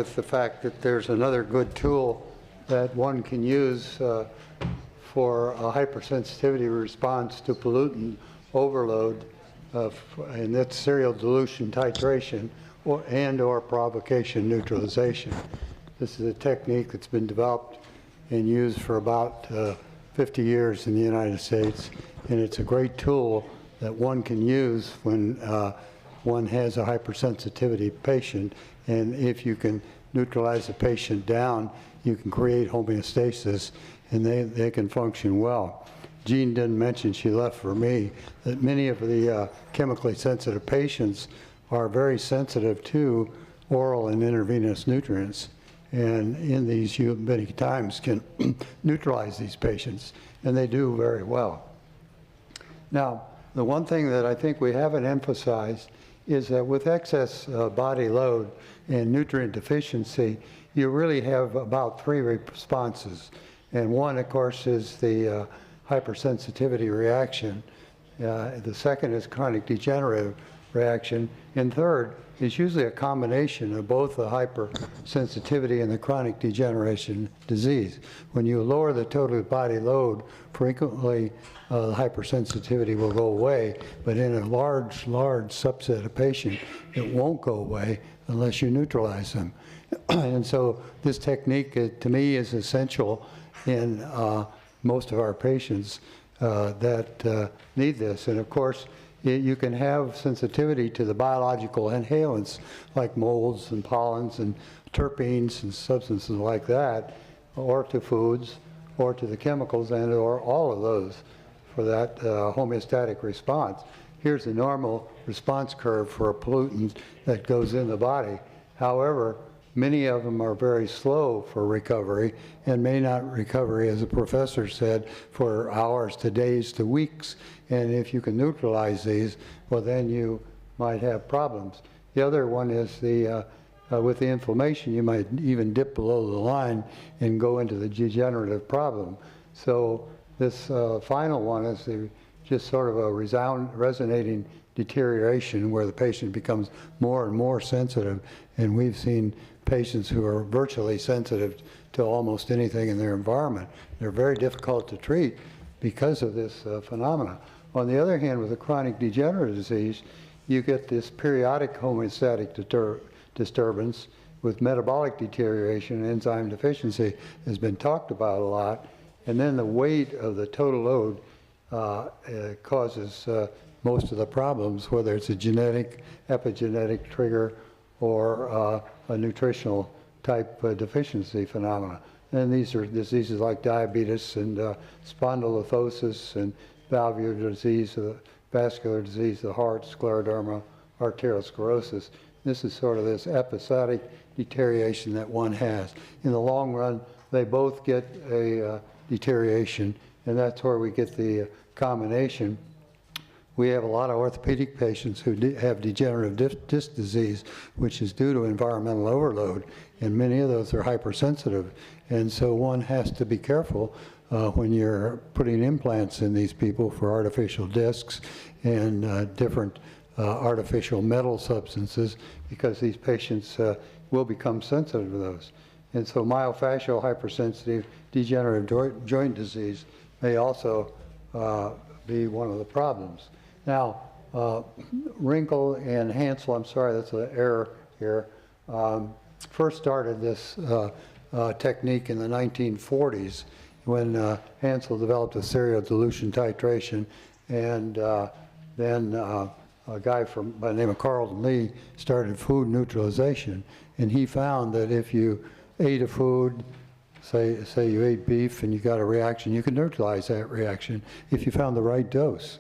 with the fact that there's another good tool that one can use for a hypersensitivity response to pollutant overload, and that's serial dilution titration or provocation neutralization. This is a technique that's been developed and used for about 50 years in the United States, and it's a great tool that one can use when one has a hypersensitivity patient, and if you can neutralize the patient down, you can create homeostasis, and they can function well. Jean didn't mention, she left for me, that many of the chemically sensitive patients are very sensitive to oral and intravenous nutrients, and in these you many times can neutralize these patients, and they do very well. Now, the one thing that I think we haven't emphasized is that with excess body load and nutrient deficiency, you really have about 3 responses. And one, of course, is the hypersensitivity reaction. The second is chronic degenerative reaction. And third is usually a combination of both the hypersensitivity and the chronic degeneration disease. When you lower the total body load, frequently the hypersensitivity will go away, but in a large subset of patients, it won't go away unless you neutralize them. And so this technique, to me, is essential in most of our patients that need this. And of course, you can have sensitivity to the biological inhalants like molds and pollens and terpenes and substances like that, or to foods, or to the chemicals, and or all of those for that homeostatic response. Here's a normal response curve for a pollutant that goes in the body. However, many of them are very slow for recovery and may not recover, as the professor said, for hours to days to weeks. And if you can neutralize these, well, then you might have problems. The other one is with the inflammation, you might even dip below the line and go into the degenerative problem. So this final one is just sort of a resonating deterioration where the patient becomes more and more sensitive. And we've seen patients who are virtually sensitive to almost anything in their environment. They're very difficult to treat because of this phenomena. On the other hand, with a chronic degenerative disease, you get this periodic homeostatic disturbance with metabolic deterioration. Enzyme deficiency has been talked about a lot. And then the weight of the total load causes most of the problems, whether it's a genetic, epigenetic trigger, or a nutritional type deficiency phenomena. And these are diseases like diabetes and spondylothosis and valvular disease, vascular disease of the heart, scleroderma, arteriosclerosis. This is sort of this episodic deterioration that one has. In the long run, they both get a deterioration, and that's where we get the combination. We have a lot of orthopedic patients who have degenerative disc disease, which is due to environmental overload, and many of those are hypersensitive. And so one has to be careful when you're putting implants in these people for artificial discs and different artificial metal substances, because these patients will become sensitive to those. And so myofascial hypersensitive degenerative joint disease may also be one of the problems. Now, Wrinkle and Hansel, I'm sorry, that's an error here, first started this technique in the 1940s when Hansel developed a serial dilution titration, and then a guy by the name of Carlton Lee started food neutralization, and he found that if you ate a food, say you ate beef and you got a reaction, you can neutralize that reaction if you found the right dose.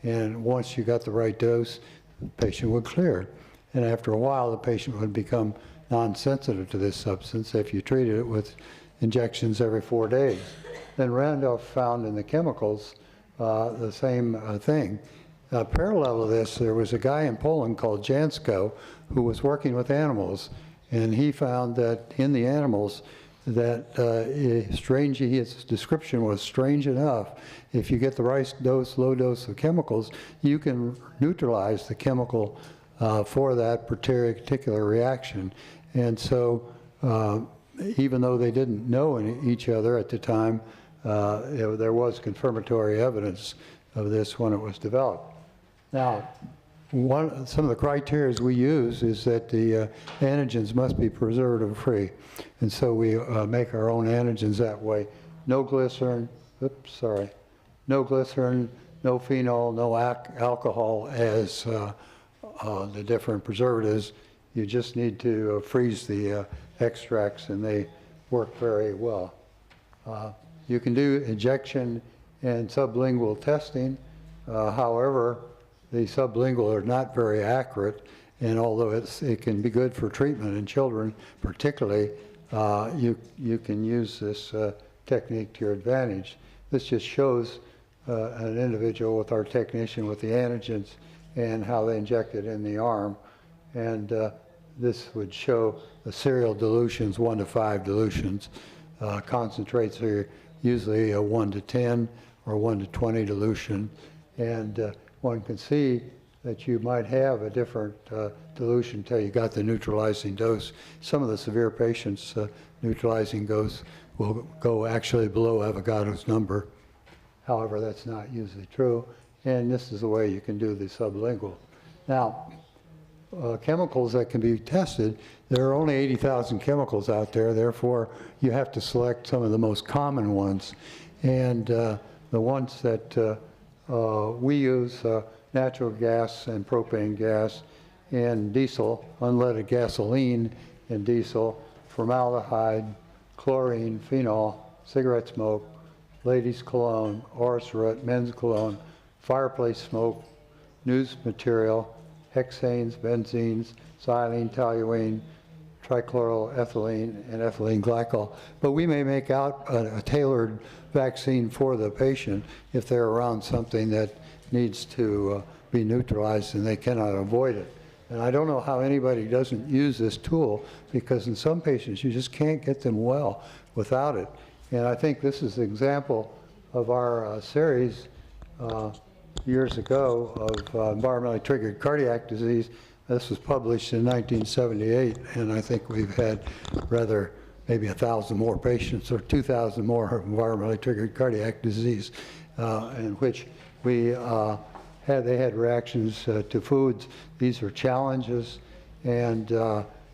And once you got the right dose, the patient would clear. And after a while, the patient would become non-sensitive to this substance if you treated it with injections every 4 days. Then Randolph found in the chemicals the same thing. Parallel to this, there was a guy in Poland called Jansko who was working with animals, and he found that in the animals that his description was strange enough. If you get the right dose, low dose of chemicals, you can neutralize the chemical for that particular reaction. And so even though they didn't know each other at the time, there was confirmatory evidence of this when it was developed. Now, some of the criteria we use is that the antigens must be preservative-free. And so we make our own antigens that way. No glycerin, no glycerin, no phenol, no alcohol as the different preservatives. You just need to freeze the extracts, and they work very well. You can do injection and sublingual testing. However, the sublingual are not very accurate, and although it can be good for treatment in children particularly, you can use this technique to your advantage. This just shows an individual with our technician with the antigens and how they inject it in the arm. And this would show the serial dilutions, 1 to 5 dilutions. Concentrates are usually a 1 to 10 or 1 to 20 dilution. And one can see that you might have a different dilution until you got the neutralizing dose. Some of the severe patients, neutralizing dose will go actually below Avogadro's number. However, that's not usually true. And this is the way you can do the sublingual. Now, chemicals that can be tested, there are only 80,000 chemicals out there. Therefore, you have to select some of the most common ones. And the ones that we use, natural gas and propane gas, and diesel, unleaded gasoline and diesel, formaldehyde, chlorine, phenol, cigarette smoke, ladies' cologne, orris root, men's cologne, fireplace smoke, news material, hexanes, benzenes, xylene, toluene, trichloroethylene, and ethylene glycol. But we may make out a tailored vaccine for the patient if they're around something that needs to be neutralized and they cannot avoid it. And I don't know how anybody doesn't use this tool, because in some patients you just can't get them well without it. And I think this is an example of our series years ago of environmentally triggered cardiac disease. This was published in 1978, and I think we've had maybe 1,000 more patients or 2,000 more environmentally triggered cardiac disease, in which they had reactions to foods. These are challenges, and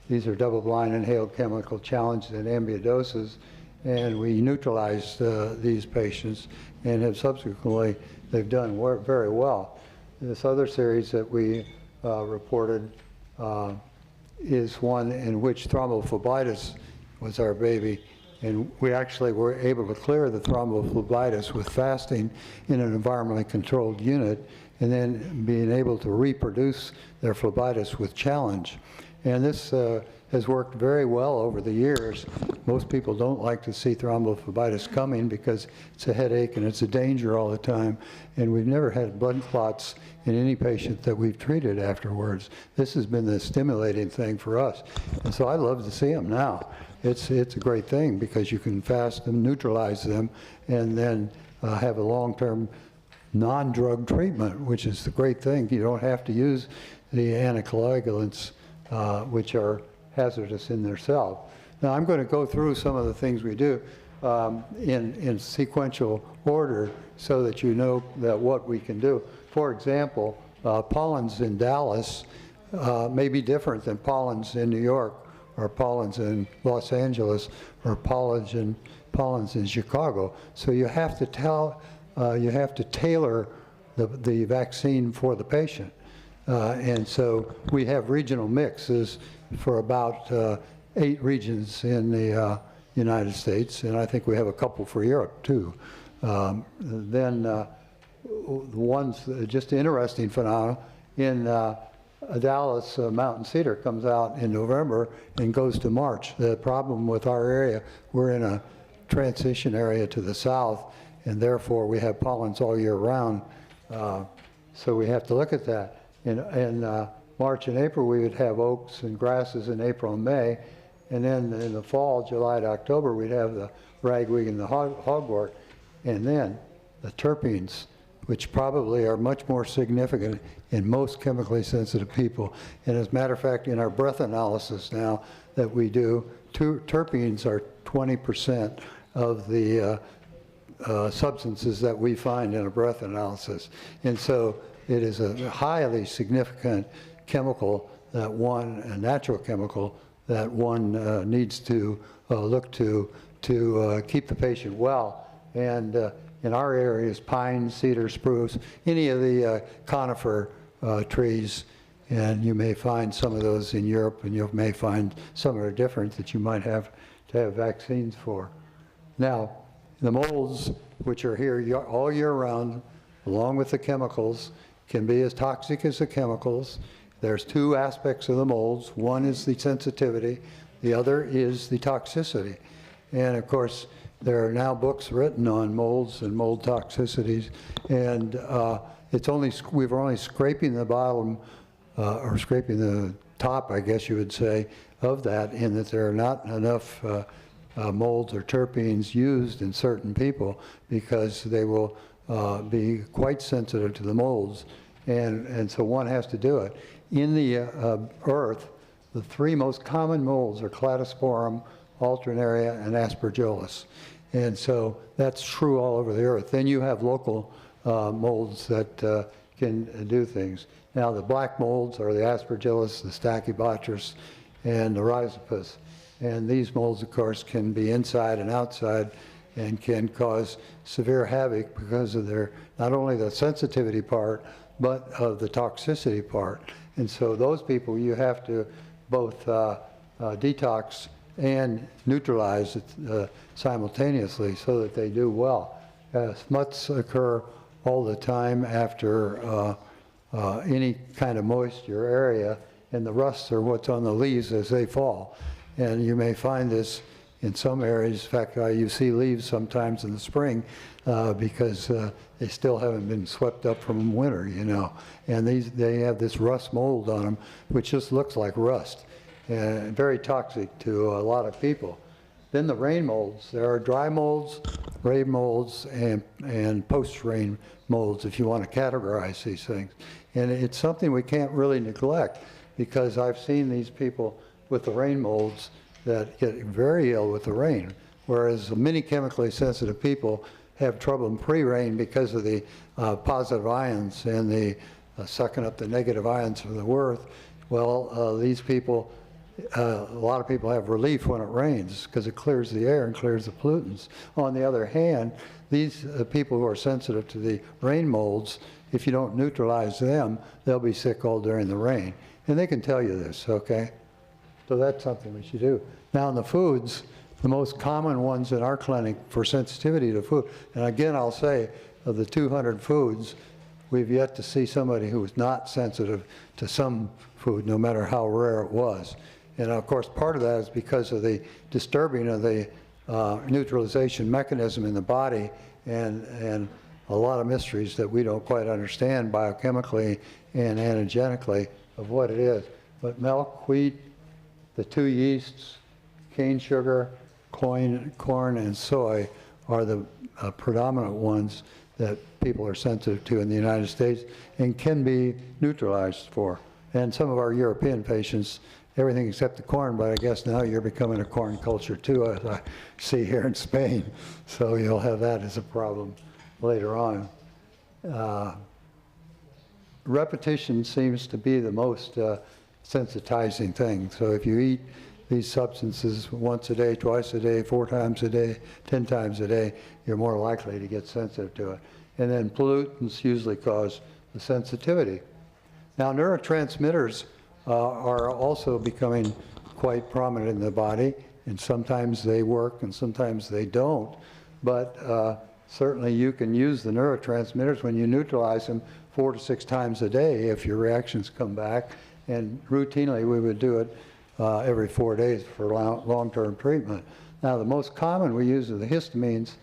these are double-blind inhaled chemical challenges in ambient doses, and we neutralized these patients, and have subsequently, they've done very well. This other series that we reported is one in which thrombophlebitis was our baby, and we actually were able to clear the thrombophlebitis with fasting in an environmentally controlled unit, and then being able to reproduce their phlebitis with challenge. And this has worked very well over the years. Most people don't like to see thrombophlebitis coming because it's a headache and it's a danger all the time. And we've never had blood clots in any patient that we've treated afterwards. This has been the stimulating thing for us. And so I love to see them now. It's a great thing because you can fast them, neutralize them, and then have a long-term non-drug treatment, which is the great thing. You don't have to use the anticoagulants, which are hazardous in themselves. Now I'm going to go through some of the things we do in sequential order so that you know that what we can do. For example, pollens in Dallas may be different than pollens in New York, or pollens in Los Angeles, or pollens in Chicago. So you have to tailor the vaccine for the patient. And so we have regional mixes for about 8 regions in the United States, and I think we have a couple for Europe too. Then the ones, just interesting phenomena, in Dallas, Mountain Cedar comes out in November and goes to March. The problem with our area, we're in a transition area to the south, and therefore we have pollens all year round. So we have to look at that. In March and April, we would have oaks and grasses in April and May. And then in the fall, July to October, we'd have the ragweed and the hogwort. And then the terpenes which probably are much more significant in most chemically sensitive people. And as a matter of fact, in our breath analysis now that we do, terpenes are 20% of the substances that we find in a breath analysis. And so it is a highly significant chemical that a natural chemical that one needs to look to keep the patient well. And in our areas, pine, cedar, spruce, any of the conifer trees, and you may find some of those in Europe, and you may find some that are different that you might have to have vaccines for. Now, the molds, which are here all year round, along with the chemicals, can be as toxic as the chemicals. There's two aspects of the molds. One is the sensitivity, the other is the toxicity. And of course, there are now books written on molds and mold toxicities, and we're only scraping the bottom, or scraping the top, I guess you would say, of that, in that there are not enough molds or terpenes used in certain people because they will be quite sensitive to the molds, and so one has to do it. In the earth, the three most common molds are Cladosporum, Alternaria, and Aspergillus. And so that's true all over the earth. Then you have local molds that can do things. Now the black molds are the Aspergillus, the Stachybotrys, and the Rhizopus. And these molds, of course, can be inside and outside and can cause severe havoc because of their, not only the sensitivity part, but of the toxicity part. And so those people, you have to both detox and neutralize it simultaneously so that they do well. Smuts occur all the time after any kind of moisture area, and the rusts are what's on the leaves as they fall. And you may find this in some areas. In fact, you see leaves sometimes in the spring because they still haven't been swept up from winter, you know. And they have this rust mold on them, which just looks like rust, and very toxic to a lot of people. Then the rain molds. There are dry molds, rain molds, and post-rain molds, if you want to categorize these things. And it's something we can't really neglect, because I've seen these people with the rain molds that get very ill with the rain, whereas many chemically sensitive people have trouble in pre-rain because of the positive ions and the sucking up the negative ions from the earth. Well, these people, a lot of people have relief when it rains because it clears the air and clears the pollutants. On the other hand, these people who are sensitive to the rain molds, if you don't neutralize them, they'll be sick all during the rain. And they can tell you this, okay? So that's something we should do. Now in the foods, the most common ones in our clinic for sensitivity to food, and again I'll say, of the 200 foods, we've yet to see somebody who is not sensitive to some food, no matter how rare it was. And of course part of that is because of the disturbing of the neutralization mechanism in the body, and a lot of mysteries that we don't quite understand biochemically and antigenically of what it is. But milk, wheat, the two yeasts, cane sugar, corn, and soy are the predominant ones that people are sensitive to in the United States and can be neutralized for. And some of our European patients, everything except the corn, but I guess now you're becoming a corn culture too, as I see here in Spain. So you'll have that as a problem later on. Repetition seems to be the most sensitizing thing. So if you eat these substances once a day, twice a day, 4 times a day, 10 times a day, you're more likely to get sensitive to it. And then pollutants usually cause the sensitivity. Now neurotransmitters are also becoming quite prominent in the body, and sometimes they work and sometimes they don't. But certainly you can use the neurotransmitters when you neutralize them 4 to 6 times a day if your reactions come back. And routinely we would do it every 4 days for long-term treatment. Now the most common we use are the histamines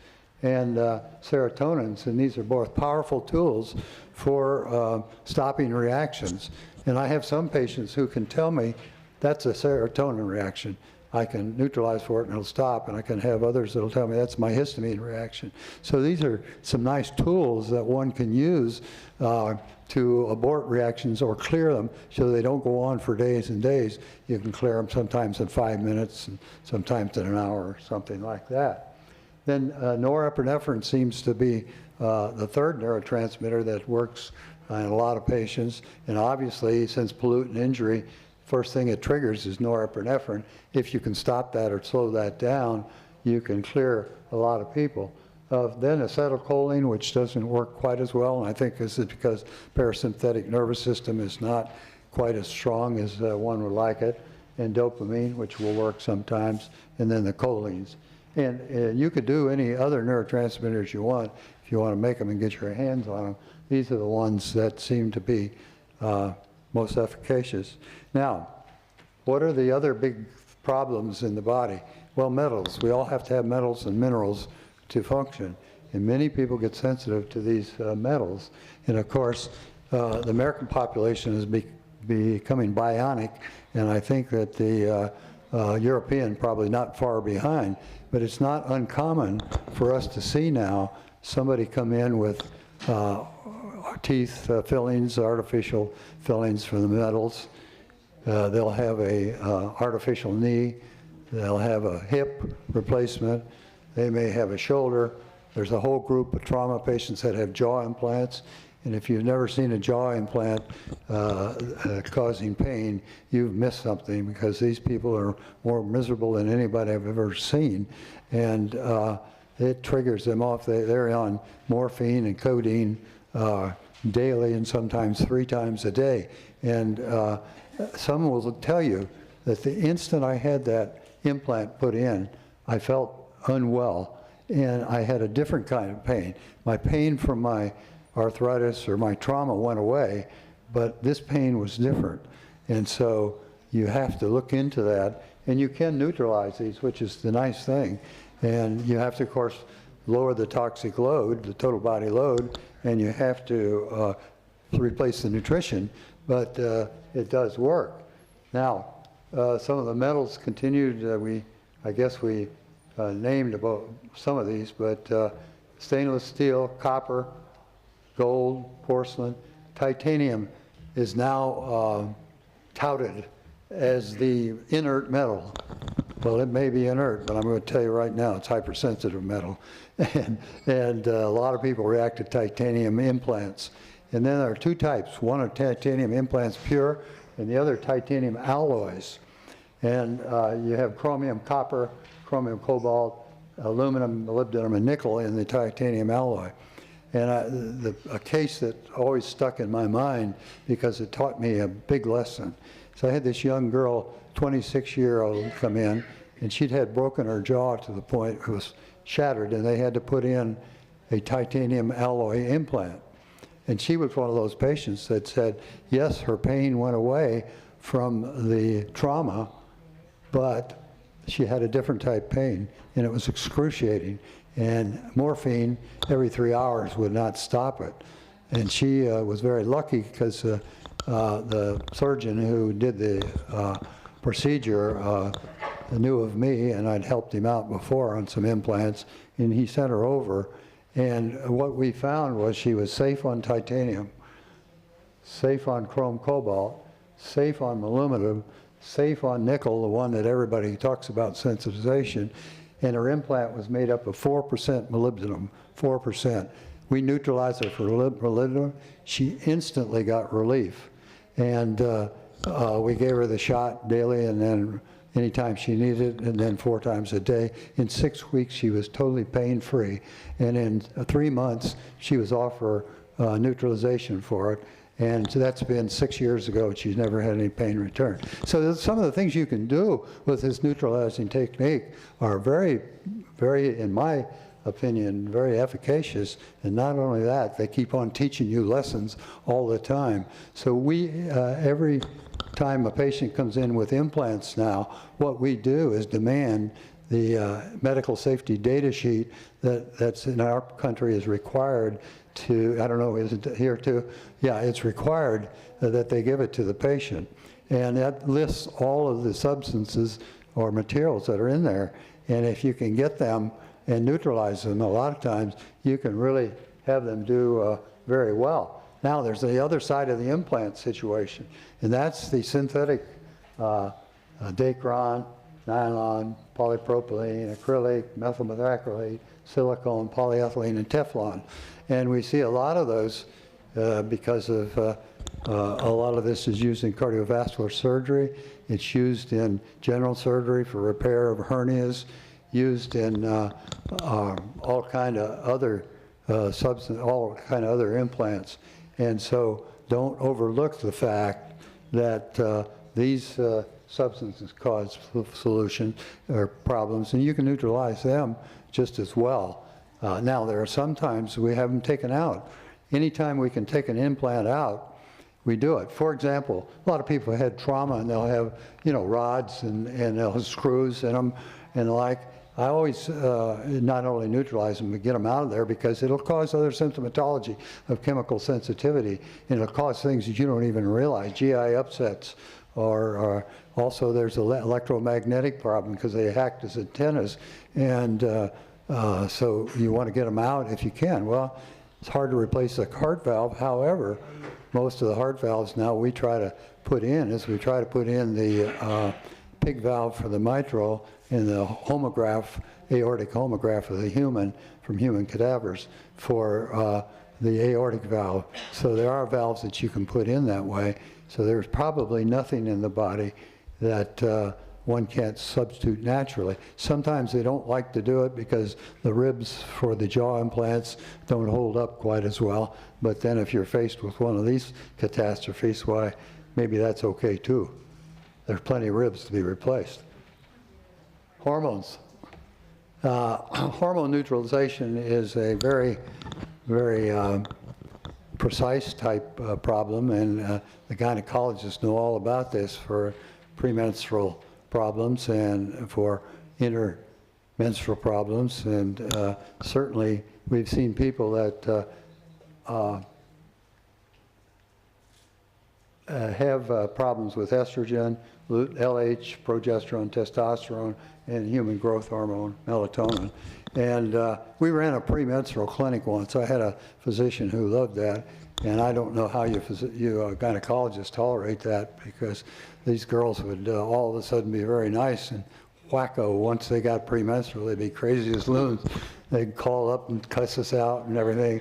and serotonins, and these are both powerful tools for stopping reactions. And I have some patients who can tell me that's a serotonin reaction. I can neutralize for it and it'll stop, and I can have others that'll tell me that's my histamine reaction. So these are some nice tools that one can use to abort reactions or clear them so they don't go on for days and days. You can clear them sometimes in 5 minutes and sometimes in an hour or something like that. Then norepinephrine seems to be the third neurotransmitter that works in a lot of patients. And obviously, since pollutant injury, first thing it triggers is norepinephrine. If you can stop that or slow that down, you can clear a lot of people. Then acetylcholine, which doesn't work quite as well, and I think this is because parasympathetic nervous system is not quite as strong as one would like it, and dopamine, which will work sometimes, and then the cholines. And you could do any other neurotransmitters you want if you want to make them and get your hands on them. These are the ones that seem to be most efficacious. Now, what are the other big problems in the body? Well, metals. We all have to have metals and minerals to function. And many people get sensitive to these metals. And of course, the American population is becoming bionic, and I think that the European probably not far behind. But it's not uncommon for us to see now somebody come in with teeth fillings, artificial fillings for the metals. They'll have a artificial knee. They'll have a hip replacement. They may have a shoulder. There's a whole group of trauma patients that have jaw implants. And if you've never seen a jaw implant causing pain, you've missed something, because these people are more miserable than anybody I've ever seen. And it triggers them off. They're on morphine and codeine daily, and sometimes 3 times a day. And someone will tell you that the instant I had that implant put in, I felt unwell, and I had a different kind of pain. My pain from my arthritis or my trauma went away, but this pain was different. And so you have to look into that, and you can neutralize these, which is the nice thing. And you have to, of course, lower the toxic load, the total body load, and you have to replace the nutrition, but it does work. Now, some of the metals continued. I guess we named about some of these, but stainless steel, copper, gold, porcelain, titanium is now touted as the inert metal. Well, it may be inert, but I'm going to tell you right now, it's hypersensitive metal. And a lot of people react to titanium implants. And then there are 2 types. One are titanium implants pure, and the other titanium alloys. And you have chromium, copper, chromium, cobalt, aluminum, molybdenum, and nickel in the titanium alloy. And a case that always stuck in my mind, because it taught me a big lesson. So I had this young girl, 26-year-old, come in, and she'd had broken her jaw to the point it was shattered, and they had to put in a titanium alloy implant. And she was one of those patients that said, yes, her pain went away from the trauma, but she had a different type of pain, and it was excruciating. And morphine every 3 hours would not stop it. And she was very lucky, because the surgeon who did the procedure knew of me, and I'd helped him out before on some implants, and he sent her over. And what we found was she was safe on titanium, safe on chrome cobalt, safe on aluminum, safe on nickel, the one that everybody talks about, sensitization. And her implant was made up of 4% molybdenum, 4%. We neutralized her for molybdenum. She instantly got relief. And we gave her the shot daily, and then anytime she needed it, and then 4 times a day. In 6 weeks, she was totally pain-free. And in 3 months, she was off her neutralization for it. And so that's been 6 years ago, and she's never had any pain return. So some of the things you can do with this neutralizing technique are very, very, in my opinion, very efficacious. And not only that, they keep on teaching you lessons all the time. So we, every time a patient comes in with implants now, what we do is demand the medical safety data sheet that's in our country is required to, I don't know, is it here too? Yeah, it's required that they give it to the patient. And that lists all of the substances or materials that are in there. And if you can get them and neutralize them, a lot of times you can really have them do very well. Now there's the other side of the implant situation, and that's the synthetic Dacron, nylon, polypropylene, acrylic, methyl methacrylate, silicone, polyethylene, and Teflon. And we see a lot of those because of a lot of this is used in cardiovascular surgery. It's used in general surgery for repair of hernias, used in all kind of other all kind of other implants. And so don't overlook the fact that these substances cause solution or problems, and you can neutralize them just as well. Now, there are sometimes we have them taken out. Anytime we can take an implant out, we do it. For example, a lot of people had trauma and they'll have, you know, rods and they'll have screws in them and like. I always not only neutralize them, but get them out of there because it'll cause other symptomatology of chemical sensitivity, and it'll cause things that you don't even realize, GI upsets, or also there's an electromagnetic problem because they act as antennas, and so you want to get them out if you can. Well, it's hard to replace a heart valve. However, most of the heart valves now we try to put in the pig valve for the mitral and the homograph, aortic homograph of the human from human cadavers for the aortic valve. So there are valves that you can put in that way. So there's probably nothing in the body that one can't substitute naturally. Sometimes they don't like to do it because the ribs for the jaw implants don't hold up quite as well. But then if you're faced with one of these catastrophes, why, maybe that's okay too. There's plenty of ribs to be replaced. Hormones. Hormone neutralization is a very, very precise type problem, and the gynecologists know all about this for premenstrual problems and for intermenstrual problems, and certainly we've seen people that have problems with estrogen, LH, progesterone, testosterone, and human growth hormone, melatonin. And we ran a premenstrual clinic once. I had a physician who loved that, and I don't know how you gynecologists tolerate that, because these girls would all of a sudden be very nice and wacko. Once they got premenstrual, they'd be crazy as loons. They'd call up and cuss us out and everything.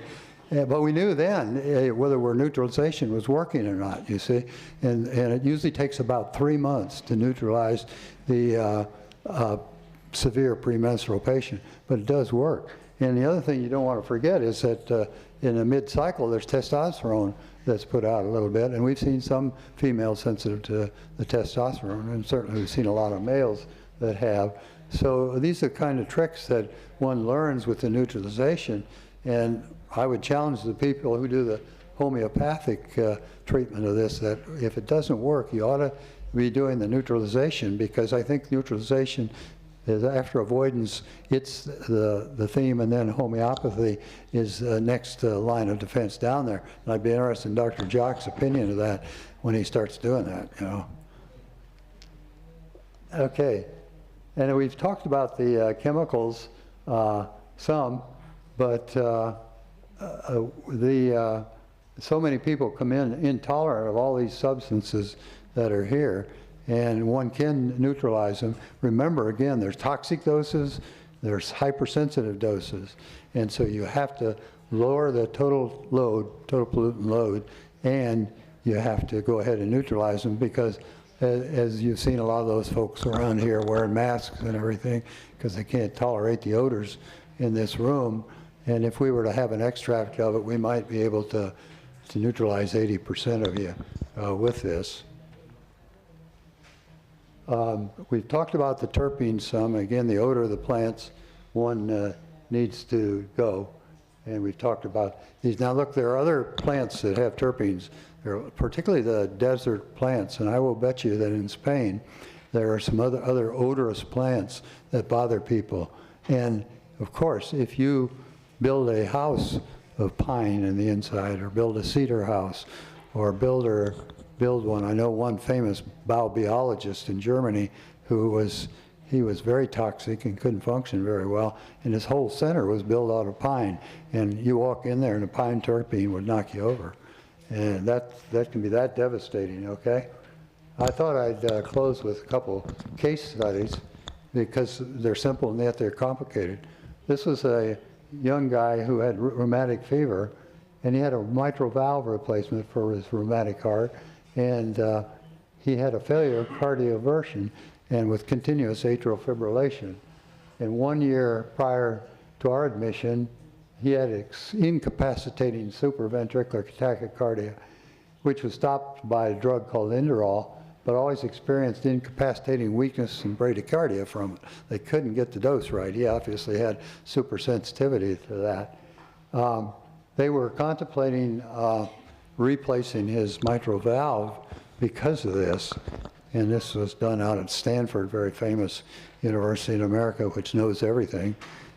But we knew then whether our neutralization was working or not, you see. And it usually takes about 3 months to neutralize the severe premenstrual patient, but it does work. And the other thing you don't want to forget is that in the mid-cycle, there's testosterone that's put out a little bit, and we've seen some females sensitive to the testosterone, and certainly we've seen a lot of males that have. So these are kind of tricks that one learns with the neutralization, and I would challenge the people who do the homeopathic treatment of this that if it doesn't work, you ought to be doing the neutralization, because I think neutralization is, after avoidance, it's the theme, and then homeopathy is the next line of defense down there. And I'd be interested in Dr. Jock's opinion of that when he starts doing that, you know. Okay, and we've talked about the chemicals some, but so many people come in intolerant of all these substances that are here, and one can neutralize them. Remember, again, there's toxic doses, there's hypersensitive doses, and so you have to lower the total pollutant load, and you have to go ahead and neutralize them, because as you've seen a lot of those folks around here wearing masks and everything because they can't tolerate the odors in this room. And if we were to have an extract of it, we might be able to neutralize 80% of you with this. We've talked about the terpenes some. Again, the odor of the plants, one needs to go. And we've talked about these. Now look, there are other plants that have terpenes, particularly the desert plants. And I will bet you that in Spain, there are some other odorous plants that bother people. And of course, if you build a house of pine in the inside, or build a cedar house, or build build one. I know one famous biobiologist in Germany he was very toxic and couldn't function very well, and his whole center was built out of pine. And you walk in there and a pine terpene would knock you over. And that can be that devastating, okay? I thought I'd close with a couple case studies because they're simple and yet they're complicated. This was a young guy who had rheumatic fever, and he had a mitral valve replacement for his rheumatic heart, and he had a failure of cardioversion and with continuous atrial fibrillation. And 1 year prior to our admission, he had incapacitating supraventricular tachycardia, which was stopped by a drug called Inderol, but always experienced incapacitating weakness and bradycardia from it. They couldn't get the dose right. He obviously had supersensitivity to that. They were contemplating replacing his mitral valve because of this, and this was done out at Stanford, very famous university in America, which knows everything.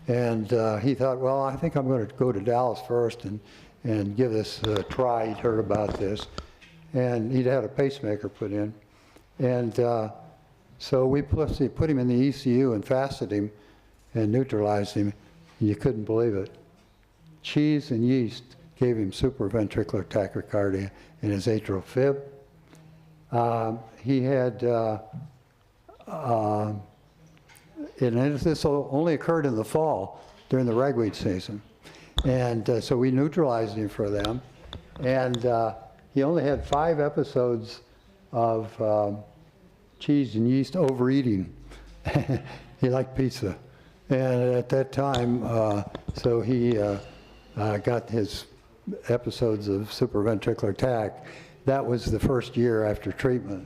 And he thought, well, I think I'm going to go to Dallas first and give this a try. He'd heard about this, and he'd had a pacemaker put in. And so we put him in the ECU and fasted him and neutralized him, and you couldn't believe it. Cheese and yeast gave him supraventricular tachycardia in his atrial fib. He had, and this only occurred in the fall during the ragweed season. And so we neutralized him for them. And he only had 5 episodes of cheese and yeast overeating. He liked pizza. And at that time, so he got his episodes of supraventricular tach. That was the first year after treatment.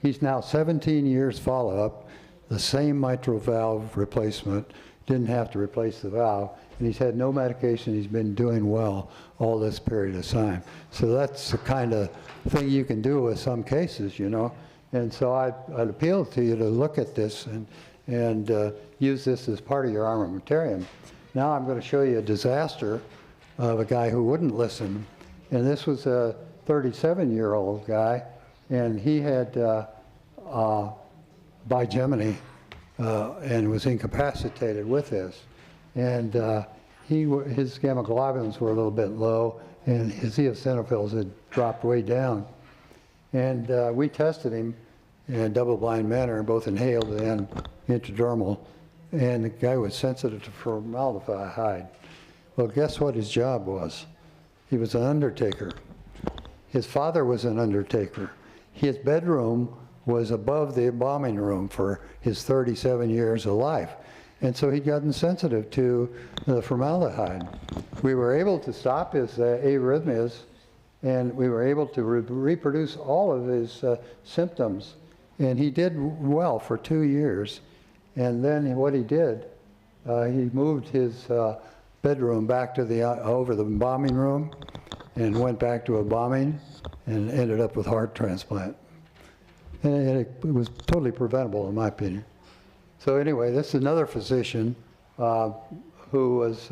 He's now 17 years follow-up, the same mitral valve replacement, didn't have to replace the valve, and he's had no medication. He's been doing well all this period of time. So that's the kind of thing you can do with some cases, you know. And so I'd appeal to you to look at this and use this as part of your armamentarium. Now I'm going to show you a disaster of a guy who wouldn't listen. And this was a 37-year-old guy, and he had bigeminy and was incapacitated with this. And his gamma globulins were a little bit low, and his eosinophils had dropped way down. And we tested him in a double-blind manner, both inhaled and intradermal, and the guy was sensitive to formaldehyde. Well, guess what his job was? He was an undertaker. His father was an undertaker. His bedroom was above the embalming room for his 37 years of life. And so he'd gotten sensitive to the formaldehyde. We were able to stop his arrhythmias, and we were able to reproduce all of his symptoms. And he did well for 2 years. And then what he did, he moved his bedroom back to over the embalming room and went back to embalming and ended up with heart transplant. And it was totally preventable, in my opinion. So anyway, this is another physician who was,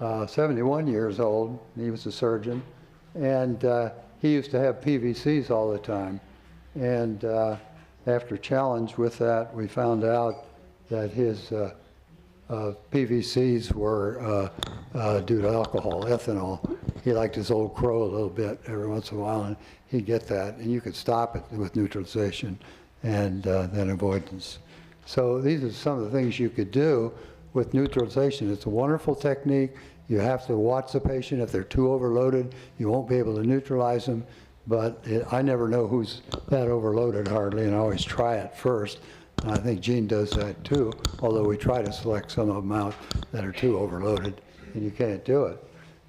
71 years old. He was a surgeon, and he used to have PVCs all the time. And after challenge with that, we found out that his PVCs were due to alcohol, ethanol. He liked his old crow a little bit every once in a while, and he'd get that, and you could stop it with neutralization and then avoidance. So these are some of the things you could do with neutralization. It's a wonderful technique. You have to watch the patient. If they're too overloaded, you won't be able to neutralize them. But I never know who's that overloaded hardly, and I always try it first. And I think Gene does that too, although we try to select some of them out that are too overloaded, and you can't do it.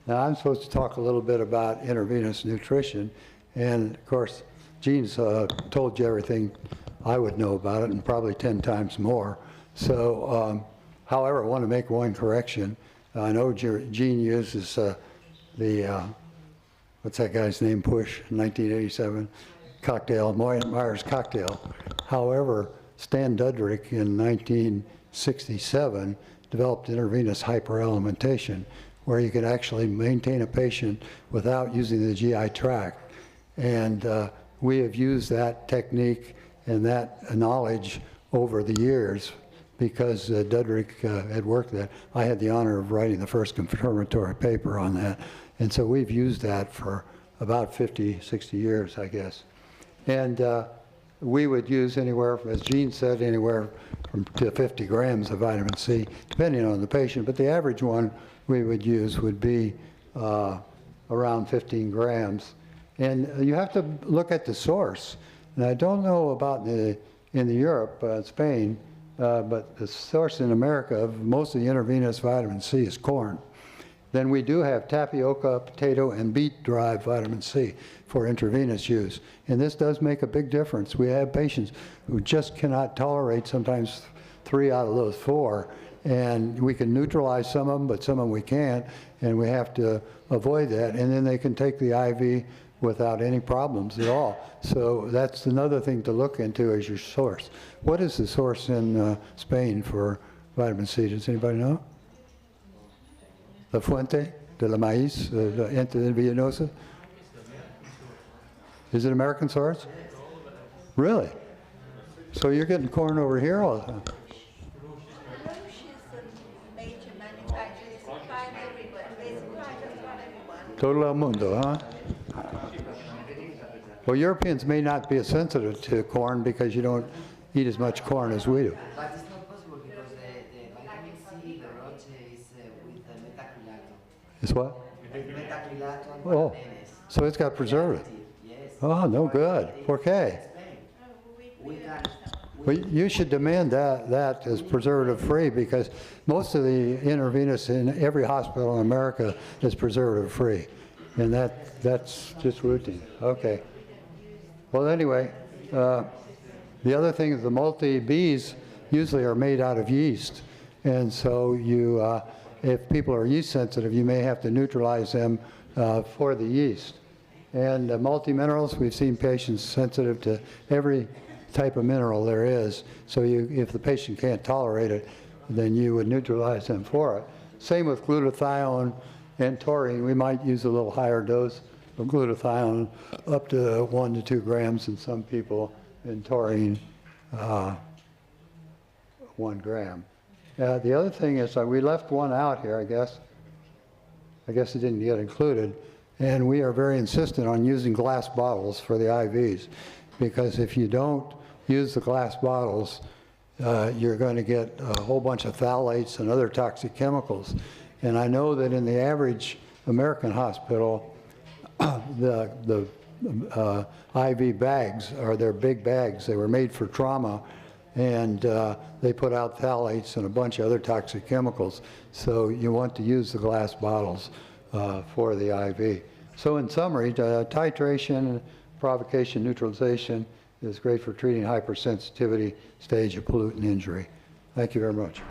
Now I'm supposed to talk a little bit about intravenous nutrition, and of course Gene's told you everything I would know about it, and probably 10 times more. So, however, I want to make one correction. I know Gene uses what's that guy's name, Push, 1987, cocktail, Myers cocktail. However, Stan Dudrick in 1967 developed intravenous hyperalimentation, where you can actually maintain a patient without using the GI tract. And we have used that technique and that knowledge over the years because Dudrick had worked that. I had the honor of writing the first confirmatory paper on that. And so we've used that for about 50, 60 years, I guess. And we would use anywhere, as Gene said, anywhere from to 50 grams of vitamin C, depending on the patient. But the average one we would use would be around 15 grams. And you have to look at the source. And I don't know about in Europe, Spain, but the source in America of most of the intravenous vitamin C is corn. Then we do have tapioca, potato, and beet-derived vitamin C for intravenous use. And this does make a big difference. We have patients who just cannot tolerate sometimes 3 out of those 4. And we can neutralize some of them, but some of them we can't. And we have to avoid that. And then they can take the IV without any problems at all. So that's another thing to look into as your source. What is the source in Spain for vitamin C? Does anybody know? La fuente de la maíz, Intravenous? Is it American source? Really? So you're getting corn over here all the time? Todo el mundo, huh? Well, Europeans may not be as sensitive to corn because you don't eat as much corn as we do. But it's not possible because the vitamin C, the roche is with methacrylato. It's what? Methacrylato and Oh, parabenes. so it's got preservative. Yes. Oh, no good. Okay. Well, you should demand that as preservative-free because most of the intravenous in every hospital in America is preservative-free. And that's just routine. Okay. Well, anyway, the other thing is the multi-Bs usually are made out of yeast. And so you, if people are yeast sensitive, you may have to neutralize them for the yeast. And multi-minerals, we've seen patients sensitive to every type of mineral there is. So if the patient can't tolerate it, then you would neutralize them for it. Same with glutathione and taurine. We might use a little higher dose of glutathione, up to 1 to 2 grams in some people, and taurine, 1 gram. The other thing is we left one out here, I guess. I guess it didn't get included. And we are very insistent on using glass bottles for the IVs, because if you don't use the glass bottles, you're going to get a whole bunch of phthalates and other toxic chemicals. And I know that in the average American hospital, the IV bags are their big bags. They were made for trauma, and they put out phthalates and a bunch of other toxic chemicals. So you want to use the glass bottles for the IV. So in summary, titration, provocation, neutralization is great for treating hypersensitivity stage of pollutant injury. Thank you very much.